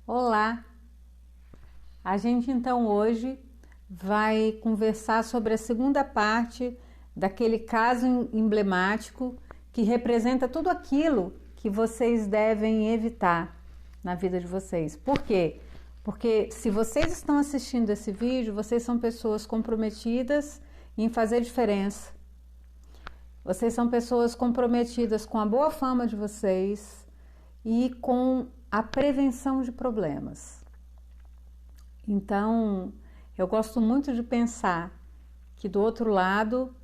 Olá! A gente então hoje vai conversar sobre a segunda parte daquele caso emblemático que representa tudo aquilo que vocês devem evitar na vida de vocês. Por quê? Porque se vocês estão assistindo esse vídeo, vocês são pessoas comprometidas em fazer diferença. Vocês são pessoas comprometidas com a boa fama de vocês e com a prevenção de problemas. Então, eu gosto muito de pensar que do outro lado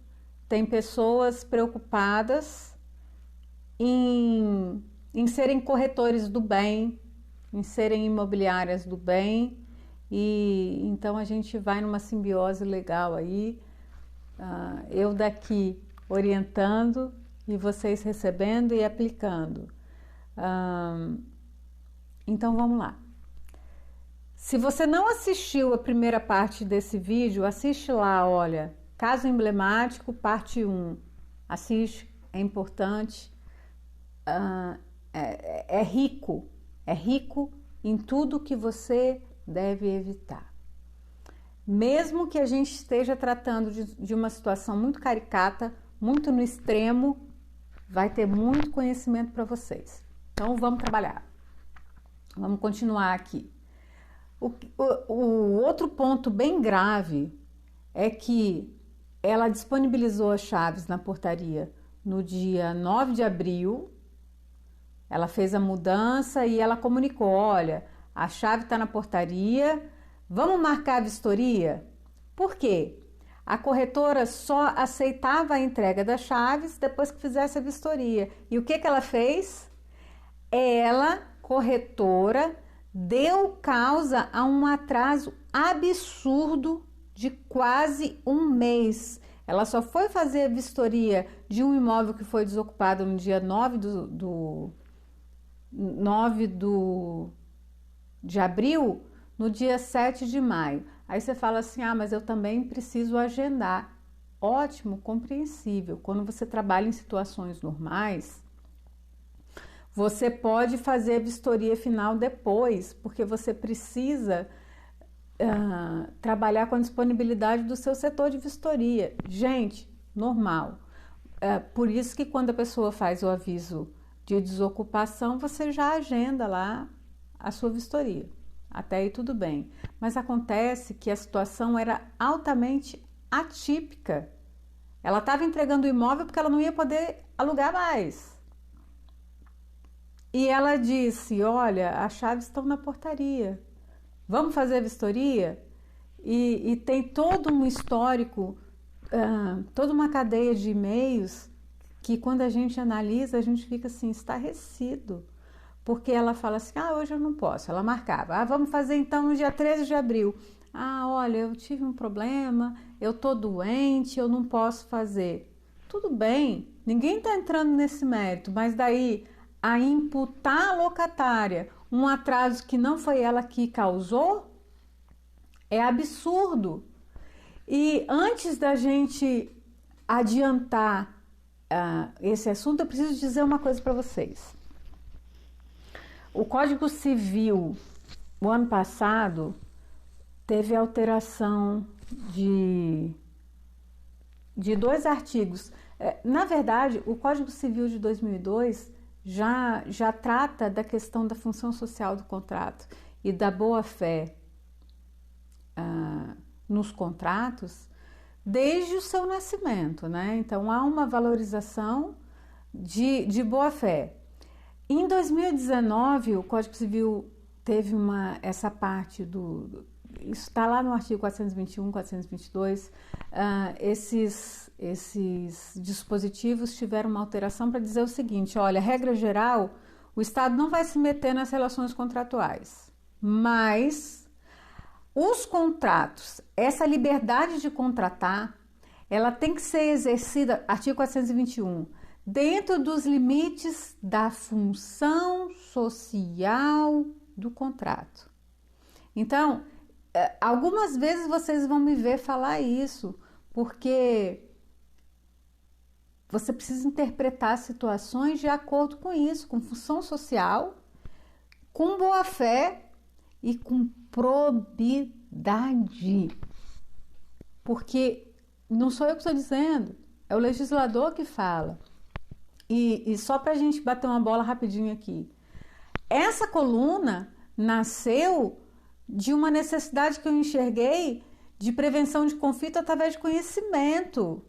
tem pessoas preocupadas em serem corretores do bem, em serem imobiliárias do bem, e então a gente vai numa simbiose legal aí, eu daqui orientando e vocês recebendo e aplicando. Então vamos lá. Se você não assistiu a primeira parte desse vídeo, assiste lá, olha, caso emblemático, parte 1. Assiste, é importante, é rico em tudo que você deve evitar. Mesmo que a gente esteja tratando de uma situação muito caricata, muito no extremo, vai ter muito conhecimento para vocês. Então vamos trabalhar. Vamos continuar aqui. O outro ponto bem grave é que ela disponibilizou as chaves na portaria no dia 9 de abril, ela fez a mudança e ela comunicou, olha, a chave está na portaria, vamos marcar a vistoria? Por quê? A corretora só aceitava a entrega das chaves depois que fizesse a vistoria. E o que ela fez? Ela, corretora, deu causa a um atraso absurdo de quase um mês. Ela só foi fazer a vistoria de um imóvel que foi desocupado no dia 9 de abril, no dia 7 de maio. Aí você fala assim, mas eu também preciso agendar. Ótimo, compreensível. Quando você trabalha em situações normais, você pode fazer a vistoria final depois, porque você precisa trabalhar com a disponibilidade do seu setor de vistoria. Gente, normal. Por isso que quando a pessoa faz o aviso de desocupação, você já agenda lá a sua vistoria. Até aí tudo bem. Mas acontece que a situação era altamente atípica. Ela estava entregando o imóvel porque ela não ia poder alugar mais. E ela disse, olha, as chaves estão na portaria, vamos fazer a vistoria? E tem todo um histórico, toda uma cadeia de e-mails que quando a gente analisa, a gente fica assim, estarrecido. Porque ela fala assim, hoje eu não posso, ela marcava, vamos fazer então no dia 13 de abril. Olha, eu tive um problema, eu tô doente, eu não posso fazer. Tudo bem, ninguém está entrando nesse mérito, mas daí a imputar à locatária um atraso que não foi ela que causou é absurdo. E antes da gente adiantar esse assunto, eu preciso dizer uma coisa para vocês. O Código Civil, o ano passado, teve alteração de 2 artigos. Na verdade, o Código Civil de 2002 já trata da questão da função social do contrato e da boa-fé nos contratos desde o seu nascimento, né? Então, há uma valorização de boa-fé. Em 2019, o Código Civil teve essa parte isso está lá no artigo 421, 422, esses dispositivos tiveram uma alteração para dizer o seguinte, olha, regra geral, o Estado não vai se meter nas relações contratuais, mas os contratos, essa liberdade de contratar, ela tem que ser exercida, artigo 421, dentro dos limites da função social do contrato. Então, algumas vezes vocês vão me ver falar isso, porque você precisa interpretar situações de acordo com isso, com função social, com boa fé e com probidade. Porque não sou eu que estou dizendo, é o legislador que fala. E só para a gente bater uma bola rapidinho aqui. Essa coluna nasceu de uma necessidade que eu enxerguei de prevenção de conflito através de conhecimento.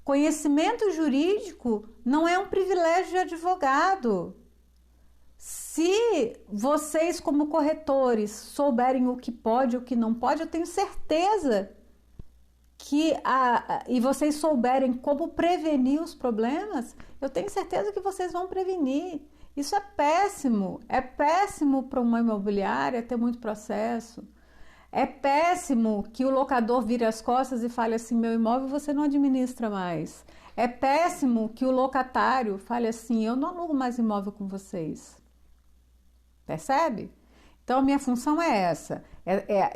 Conhecimento jurídico não é um privilégio de advogado. Se vocês, como corretores, souberem o que pode e o que não pode, eu tenho certeza que e vocês souberem como prevenir os problemas, eu tenho certeza que vocês vão prevenir. Isso é péssimo para uma imobiliária ter muito processo. É péssimo que o locador vire as costas e fale assim, meu imóvel você não administra mais. É péssimo que o locatário fale assim, eu não alugo mais imóvel com vocês. Percebe? Então, a minha função é essa.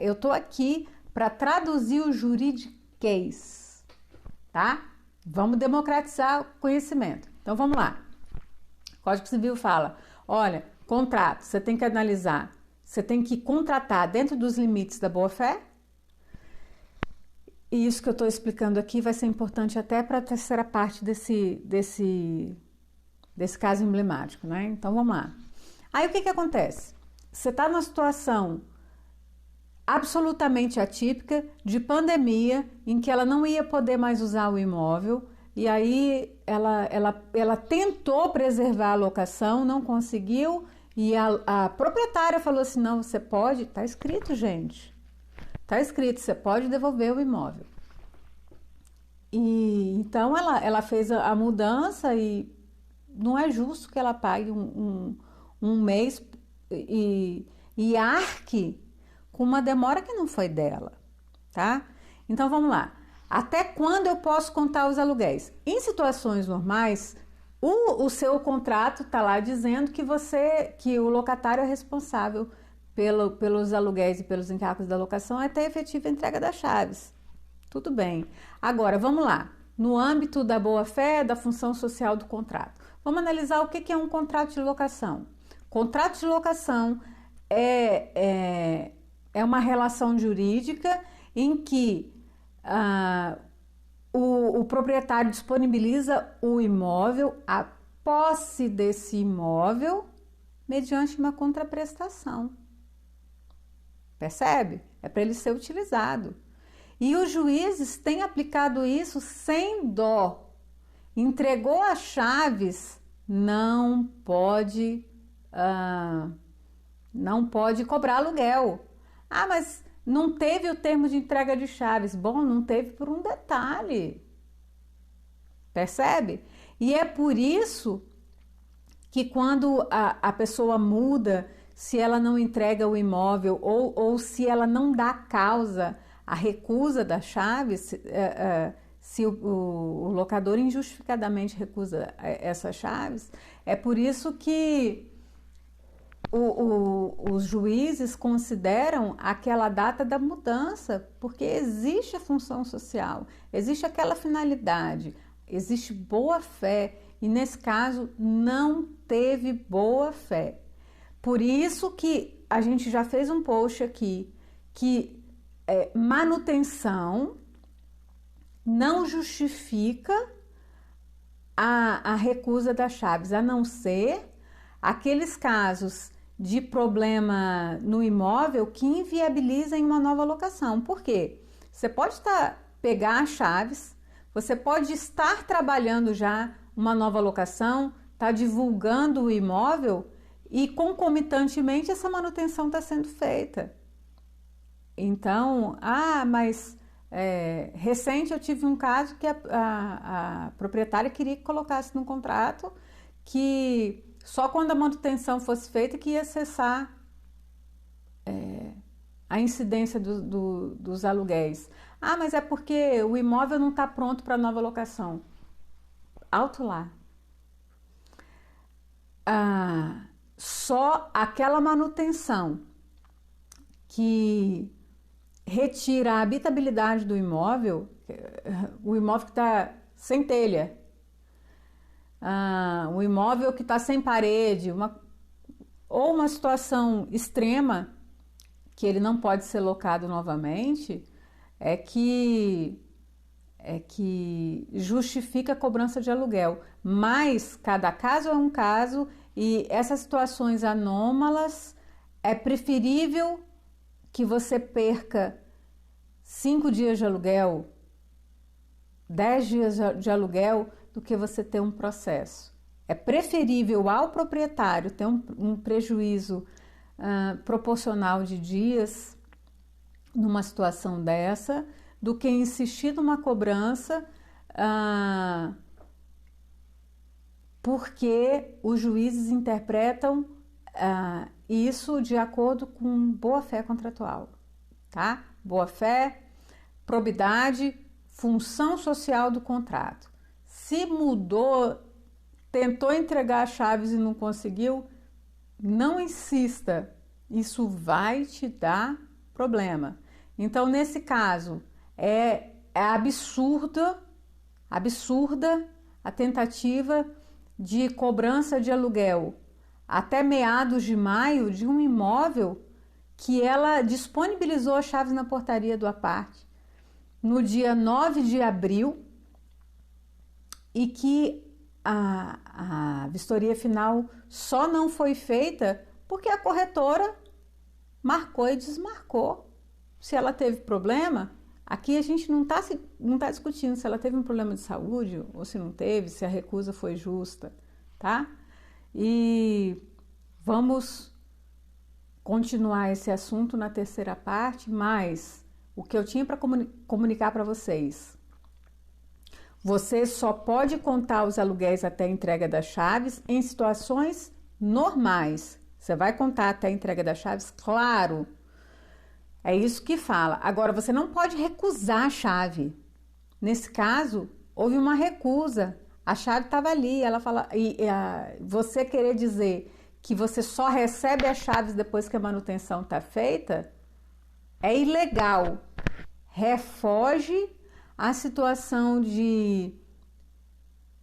Eu estou aqui para traduzir o juridiquês, tá? Vamos democratizar o conhecimento. Então, vamos lá. O Código Civil fala, olha, contrato, você tem que analisar, você tem que contratar dentro dos limites da boa-fé. E isso que eu estou explicando aqui vai ser importante até para a terceira parte desse caso emblemático, né? Então, vamos lá. Aí, o que acontece? Você está numa situação absolutamente atípica de pandemia, em que ela não ia poder mais usar o imóvel, e aí ela tentou preservar a locação, não conseguiu, e a proprietária falou assim, não, você pode, tá escrito, gente, tá escrito, você pode devolver o imóvel. E então ela fez a mudança e não é justo que ela pague um mês e arque com uma demora que não foi dela, tá? Então vamos lá. Até quando eu posso contar os aluguéis? Em situações normais, o seu contrato está lá dizendo que o locatário é responsável pelos aluguéis e pelos encargos da locação até a efetiva entrega das chaves. Tudo bem. Agora, vamos lá. No âmbito da boa-fé, da função social do contrato. Vamos analisar o que é um contrato de locação. Contrato de locação é uma relação jurídica em que o proprietário disponibiliza o imóvel, a posse desse imóvel, mediante uma contraprestação. Percebe? É para ele ser utilizado. E os juízes têm aplicado isso sem dó. Entregou as chaves, não pode cobrar aluguel. Ah, mas não teve o termo de entrega de chaves. Bom, não teve por um detalhe. Percebe? E é por isso que quando a pessoa muda, se ela não entrega o imóvel ou se ela não dá causa à recusa das chaves, se o locador injustificadamente recusa essas chaves, é por isso que os juízes consideram aquela data da mudança, porque existe a função social, existe aquela finalidade, existe boa-fé, e nesse caso não teve boa-fé. Por isso que a gente já fez um post aqui, que manutenção não justifica a recusa das chaves, a não ser aqueles casos de problema no imóvel que inviabilizem uma nova locação. Por quê? Você pode pegar as chaves, você pode estar trabalhando já uma nova locação, está divulgando o imóvel e concomitantemente essa manutenção está sendo feita. Então, mas recente eu tive um caso que a proprietária queria que colocasse no contrato que só quando a manutenção fosse feita que ia cessar a incidência dos aluguéis. Ah, mas é porque o imóvel não está pronto para nova locação. Alto lá. Só aquela manutenção que retira a habitabilidade do imóvel, o imóvel que está sem telha, o imóvel que está sem parede, ou uma situação extrema que ele não pode ser locado novamente é que justifica a cobrança de aluguel. Mas cada caso é um caso e essas situações anômalas é preferível que você perca 5 dias de aluguel, 10 dias de aluguel, do que você ter um processo. É preferível ao proprietário ter um prejuízo proporcional de dias numa situação dessa, do que insistir numa cobrança porque os juízes interpretam isso de acordo com boa-fé contratual, tá? Boa-fé, probidade, função social do contrato. Se mudou, tentou entregar as chaves e não conseguiu, não insista, isso vai te dar problema. Então, nesse caso, é absurda a tentativa de cobrança de aluguel até meados de maio de um imóvel que ela disponibilizou as chaves na portaria do aparte no dia 9 de abril e que a vistoria final só não foi feita porque a corretora marcou e desmarcou. Se ela teve problema, aqui a gente não tá discutindo se ela teve um problema de saúde ou se não teve, se a recusa foi justa, tá? E vamos continuar esse assunto na terceira parte, mas o que eu tinha para comunicar para vocês. Você só pode contar os aluguéis até a entrega das chaves em situações normais. Você vai contar até a entrega das chaves? Claro. É isso que fala. Agora, você não pode recusar a chave. Nesse caso, houve uma recusa. A chave estava ali. Ela fala, você querer dizer que você só recebe as chaves depois que a manutenção está feita é ilegal. Refoge a situação de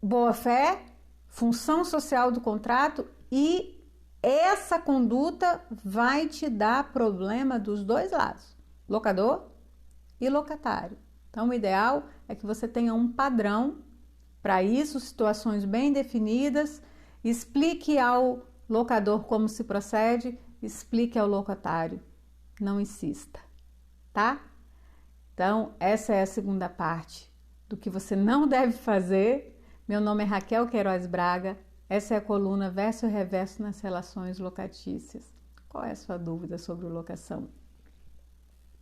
boa-fé, função social do contrato e essa conduta vai te dar problema dos dois lados, locador e locatário. Então, o ideal é que você tenha um padrão para isso, situações bem definidas, explique ao locador como se procede, explique ao locatário, não insista, tá? Então, essa é a segunda parte do que você não deve fazer. Meu nome é Raquel Queiroz Braga. Essa é a coluna verso e reverso nas relações locatícias. Qual é a sua dúvida sobre locação?